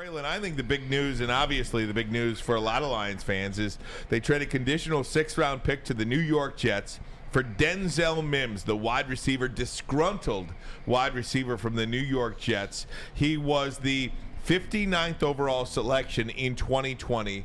Braylon, I think the big news, and obviously the big news for a lot of Lions fans, is they traded a conditional 6th-round pick to the New York Jets for Denzel Mims, the wide receiver, disgruntled wide receiver from the New York Jets. He was the 59th overall selection in 2020,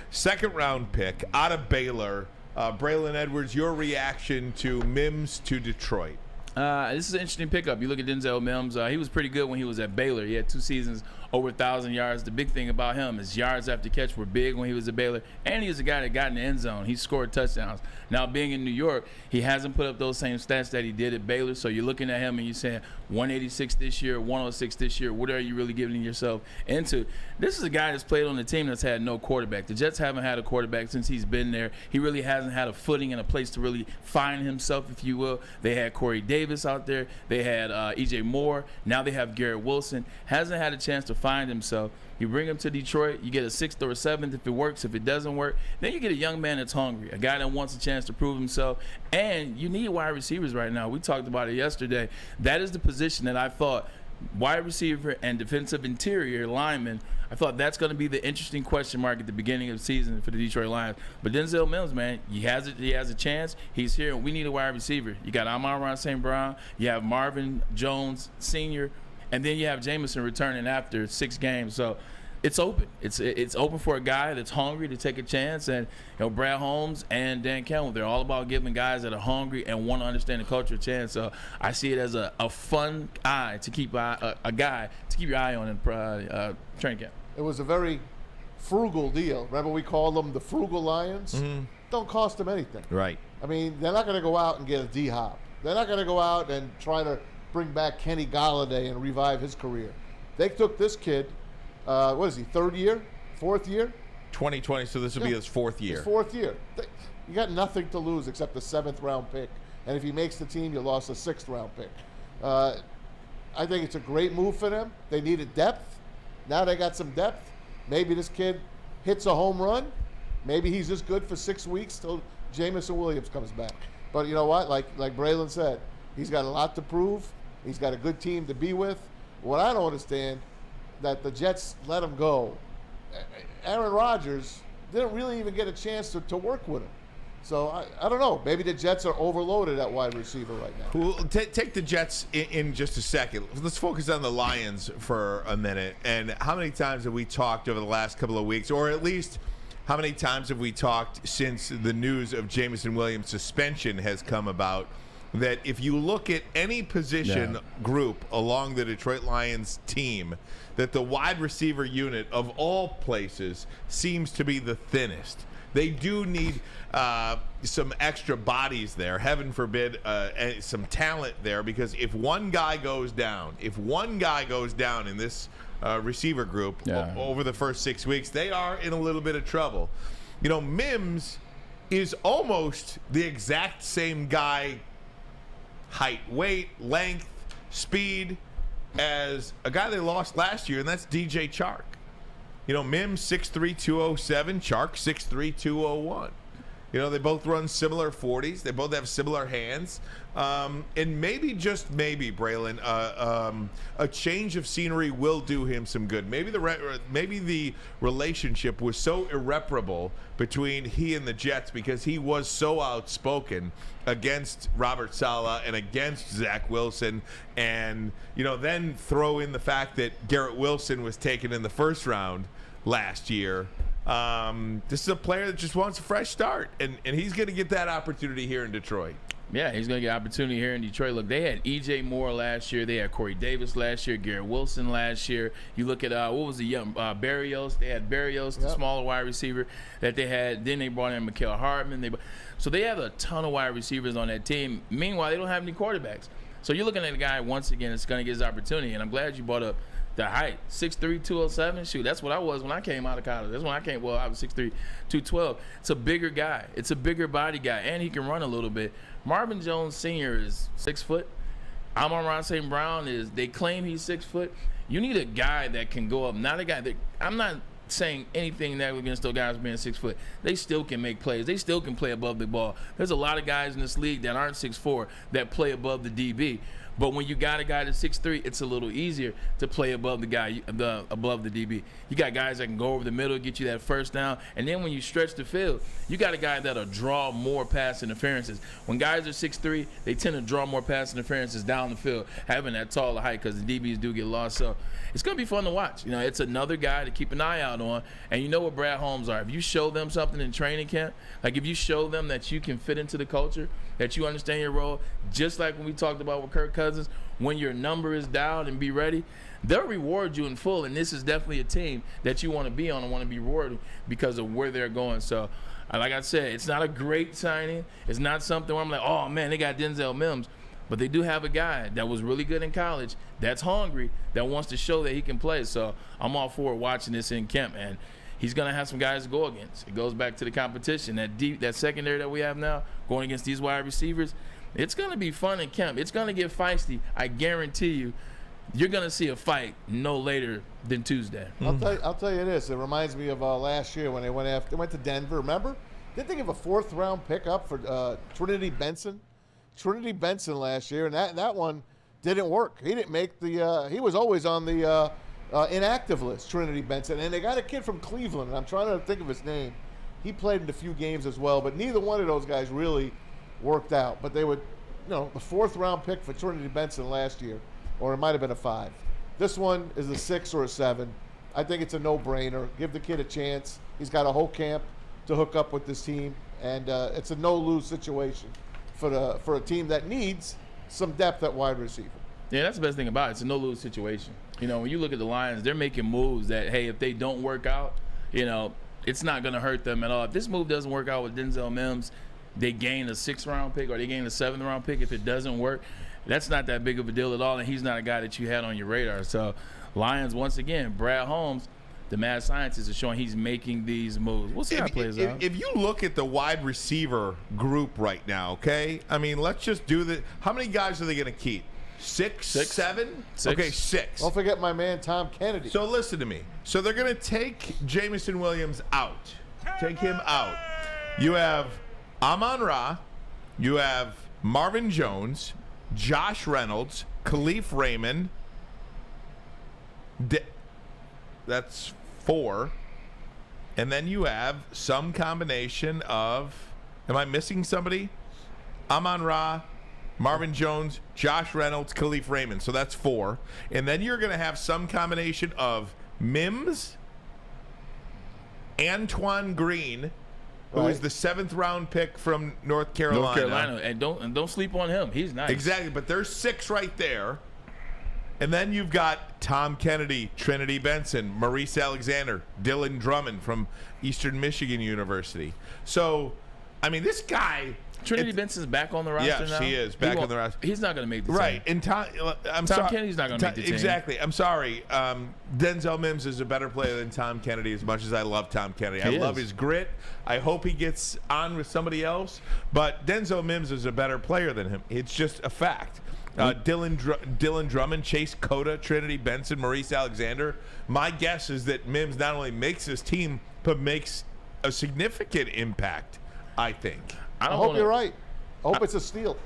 2nd-round pick out of Baylor. Braylon Edwards, your reaction to Mims to Detroit? This is an interesting pickup. You look at Denzel Mims. He was pretty good when he was at Baylor. He had 2 seasons, over 1,000 yards. The big thing about him is yards after catch were big when he was at Baylor, and he was a guy that got in the end zone. He scored touchdowns. Now, being in New York, he hasn't put up those same stats that he did at Baylor, so you're looking at him and you're saying 186 this year, 106 this year. What are you really giving yourself into? This is a guy that's played on a team that's had no quarterback. The Jets haven't had a quarterback since he's been there. He really hasn't had a footing and a place to really find himself, if you will. They had Corey Davis out there. They had E.J. Moore. Now they have Garrett Wilson. Hasn't had a chance to find himself. You bring him to Detroit, you get a 6th or a 7th if it works. If it doesn't work, then you get a young man that's hungry, a guy that wants a chance to prove himself. And you need wide receivers right now. We talked about it yesterday. That is the position that I thought, wide receiver and defensive interior lineman, I thought that's going to be the interesting question mark at the beginning of the season for the Detroit Lions. But Denzel Mims, man, he has a chance. He's here, and we need a wide receiver. You got Amon-Ra St. Brown. You have Marvin Jones Sr., and then you have Jameson returning after 6 games. So it's open. It's open for a guy that's hungry to take a chance. And Brad Holmes and Dan Campbell, they're all about giving guys that are hungry and want to understand the culture a chance. So I see it as a fun guy to keep your eye on in training camp. It was a very frugal deal. Remember, we called them the frugal Lions? Mm-hmm. Don't cost them anything. Right. I mean, they're not going to go out and get a D-Hop. They're not going to go out and try to bring back Kenny Galladay and revive his career. They took this kid, what is he, 3rd year? 4th year? 2020, so this will be his 4th year. His 4th year. You got nothing to lose except the 7th-round pick. And if he makes the team, you lost a 6th-round pick. I think it's a great move for them. They needed depth. Now they got some depth. Maybe this kid hits a home run. Maybe he's just good for 6 weeks till Jameson Williams comes back. But you know what? Like Braylon said, he's got a lot to prove. He's got a good team to be with. What I don't understand, that the Jets let him go. Aaron Rodgers didn't really even get a chance to work with him. So I don't know. Maybe the Jets are overloaded at wide receiver right now. Well, take the Jets in just a second. Let's focus on the Lions for a minute. And how many times have we talked over the last couple of weeks, or at least how many times have we talked since the news of Jameson Williams' suspension has come about, that if you look at any position group along the Detroit Lions team, that the wide receiver unit of all places seems to be the thinnest. They do need some extra bodies there, heaven forbid, some talent there, because if one guy goes down in this receiver group over the first 6 weeks, they are in a little bit of trouble. Mims is almost the exact same guy, height, weight, length, speed, as a guy they lost last year, and that's DJ Chark. Mims 6'3", 207, Chark 6'3", 201. They both run similar 40s. They both have similar hands. And maybe, just maybe, Braylon, a change of scenery will do him some good. Maybe the relationship was so irreparable between he and the Jets because he was so outspoken against Robert Saleh and against Zach Wilson. And, then throw in the fact that Garrett Wilson was taken in the 1st round last year. This is a player that just wants a fresh start, and he's going to get that opportunity here in Detroit. Yeah, he's going to get an opportunity here in Detroit. Look, they had E.J. Moore last year. They had Corey Davis last year, Garrett Wilson last year. You look at, what was the young Barrios. They had Barrios, the smaller wide receiver that they had. Then they brought in Micah Hardman. So they have a ton of wide receivers on that team. Meanwhile, they don't have any quarterbacks. So you're looking at a guy, once again, that's going to get his opportunity. And I'm glad you brought up the height, 6'3", 207. Shoot, that's what I was when I came out of college. That's when I came. Well, I was 6'3", 212. It's a bigger guy. It's a bigger body guy, and he can run a little bit. Marvin Jones Sr. is 6 foot. Amon-Ra St. Brown they claim he's 6 foot. You need a guy that can go up. Not a guy that, I'm not saying anything that against those guys being 6 foot. They still can make plays. They still can play above the ball. There's a lot of guys in this league that aren't 6'4" that play above the DB. But when you got a guy that's 6'3", it's a little easier to play above the guy, above the DB. You got guys that can go over the middle, get you that first down, and then when you stretch the field, you got a guy that'll draw more pass interferences. When guys are 6'3", they tend to draw more pass interferences down the field, having that taller height because the DBs do get lost. So it's going to be fun to watch. It's another guy to keep an eye out on. And you know what Brad Holmes are. If you show them something in training camp, like if you show them that you can fit into the culture, that you understand your role, just like when we talked about with Kirk Cousins, when your number is dialed and be ready, they'll reward you in full. And this is definitely a team that you want to be on and want to be rewarded because of where they're going. So, like I said, it's not a great signing. It's not something where I'm like, oh, man, they got Denzel Mims. But they do have a guy that was really good in college, that's hungry, that wants to show that he can play. So I'm all for watching this in camp, and he's going to have some guys to go against. It goes back to the competition. That secondary that we have now, going against these wide receivers, it's going to be fun in camp. It's going to get feisty. I guarantee you, you're going to see a fight no later than Tuesday. I'll tell you this. It reminds me of last year when they went to Denver. Remember? Didn't they give a 4th-round pickup for Trinity Benson? Trinity Benson last year, and that one didn't work. He didn't make the he was always on the inactive list, Trinity Benson. And they got a kid from Cleveland, and I'm trying to think of his name. He played in a few games as well, but neither one of those guys really worked out. But they would, the 4th-round pick for Trinity Benson last year, or it might have been a 5. This one is a 6 or a 7. I think it's a no-brainer. Give the kid a chance. He's got a whole camp to hook up with this team, and it's a no-lose situation for a team that needs some depth at wide receiver. Yeah, that's the best thing about it. It's a no-lose situation. When you look at the Lions, they're making moves that, hey, if they don't work out, it's not going to hurt them at all. If this move doesn't work out with Denzel Mims, they gain a 6th-round pick or they gain a 7th-round pick. If it doesn't work, that's not that big of a deal at all, and he's not a guy that you had on your radar. So Lions, once again, Brad Holmes, the mad scientist, is showing he's making these moves. We'll see how it plays out. If you look at the wide receiver group right now, okay? I mean, let's just do the – how many guys are they going to keep? 6, 7? 6. Okay, 6. Don't forget my man Tom Kennedy. So listen to me. So they're going to take Jamison Williams out. Take him out. You have Amon-Ra. You have Marvin Jones, Josh Reynolds, Khalif Raymond. That's 4. And then you have some combination of, am I missing somebody? Amon-Ra, Marvin Jones, Josh Reynolds, Khalif Raymond. So that's 4. And then you're going to have some combination of Mims, Antoine Green, who is the 7th-round pick from North Carolina. And don't sleep on him. He's nice. Exactly, but there's 6 right there. And then you've got Tom Kennedy, Trinity Benson, Maurice Alexander, Dylan Drummond from Eastern Michigan University. So, I mean, this guy... Trinity Benson's back on the roster now? Yes, he is back on the roster. He's not going to make the team. Right. And Tom Kennedy's not going to make the team. Exactly. I'm sorry. Denzel Mims is a better player than Tom Kennedy, as much as I love Tom Kennedy. I love his grit. I hope he gets on with somebody else. But Denzel Mims is a better player than him. It's just a fact. Dylan Drummond, Chase Cota, Trinity Benson, Maurice Alexander. My guess is that Mims not only makes his team, but makes a significant impact, I think. I hope you're right. I hope it's a steal.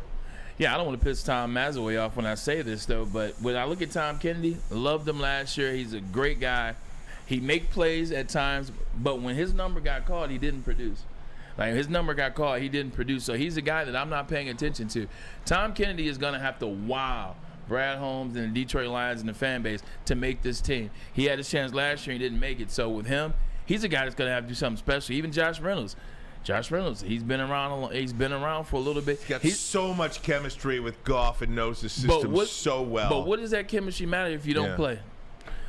Yeah, I don't want to piss Tom Mazaway off when I say this, though, but when I look at Tom Kennedy, loved him last year. He's a great guy. He make plays at times, but when his number got called, he didn't produce. Like, his number got called, he didn't produce. So he's a guy that I'm not paying attention to. Tom Kennedy is going to have to wow Brad Holmes and the Detroit Lions and the fan base to make this team. He had his chance last year, he didn't make it. So with him, he's a guy that's going to have to do something special. Even Josh Reynolds, he's been around for a little bit. He's got so much chemistry with Goff and knows the system so well. But what does that chemistry matter if you don't play?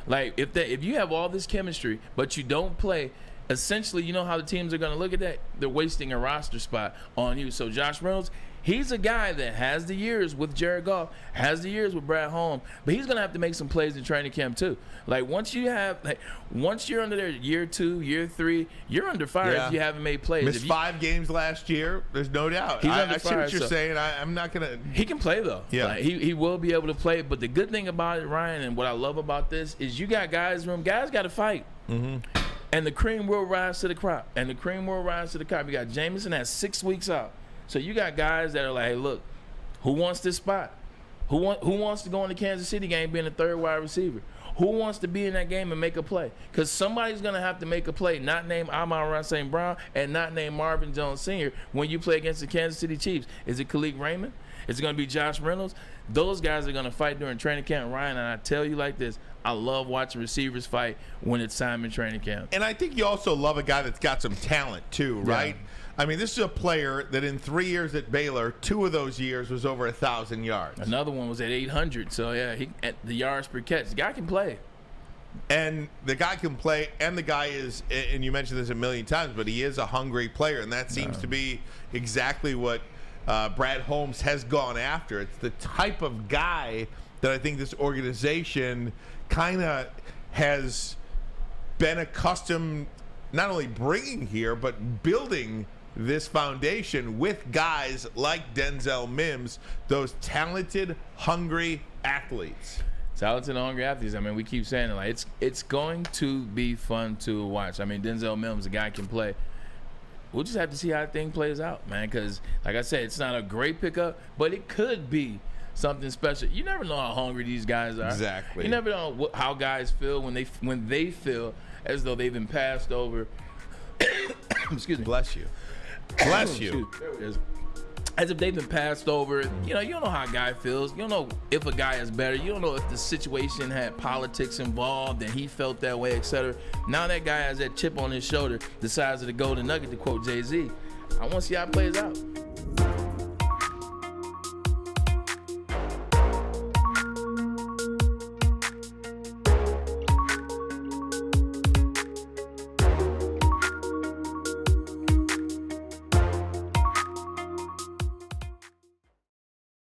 Like, if you have all this chemistry, but you don't play, essentially, you know how the teams are going to look at that? They're wasting a roster spot on you. So Josh Reynolds, he's a guy that has the years with Jared Goff, has the years with Brad Holmes, but he's going to have to make some plays in training camp too. Like, once you're under there year 2, year 3, you're under fire if you haven't made plays. Missed 5 games last year. There's no doubt. I see what you're saying. I'm not going to. He can play though. Yeah. Like, he will be able to play. But the good thing about it, Ryan, and what I love about this is you got guys got to fight. Mm-hmm. And the cream will rise to the crop. You got Jamison has 6 weeks out. So you got guys that are like, hey, look, who wants this spot? Who wants to go in the Kansas City game being a third wide receiver? Who wants to be in that game and make a play? Because somebody's going to have to make a play, not named Amon-Ra St. Brown and not named Marvin Jones Sr. when you play against the Kansas City Chiefs. Is it Khalil Raymond? Is it going to be Josh Reynolds? Those guys are going to fight during training camp, Ryan, and I tell you like this, I love watching receivers fight when it's time in training camp. And I think you also love a guy that's got some talent too, right? Yeah. I mean, this is a player that in 3 years at Baylor, 2 of those years was over 1,000 yards. Another one was at 800. So, yeah, he at the yards per catch. The guy can play. And the guy can play, and the guy is, and you mentioned this a million times, but he is a hungry player, and that seems to be exactly what Brad Holmes has gone after. It's the type of guy that I think this organization kind of has been accustomed not only bringing here, but building this foundation with guys like Denzel Mims, those talented, hungry athletes. Talented, hungry athletes. I mean, we keep saying it. Like it's going to be fun to watch. I mean, Denzel Mims, the guy can play. We'll just have to see how the thing plays out, man. Because, like I said, it's not a great pickup, but it could be something special. You never know how hungry these guys are. Exactly. You never know how guys feel when they feel as though they've been passed over. Excuse me. Bless you. Bless you. There it is. As if they've been passed over. You don't know how a guy feels. You don't know if a guy is better. You don't know if the situation had politics involved and he felt that way, etc. Now that guy has that chip on his shoulder, the size of the golden nugget, to quote Jay-Z. I want to see how it plays out.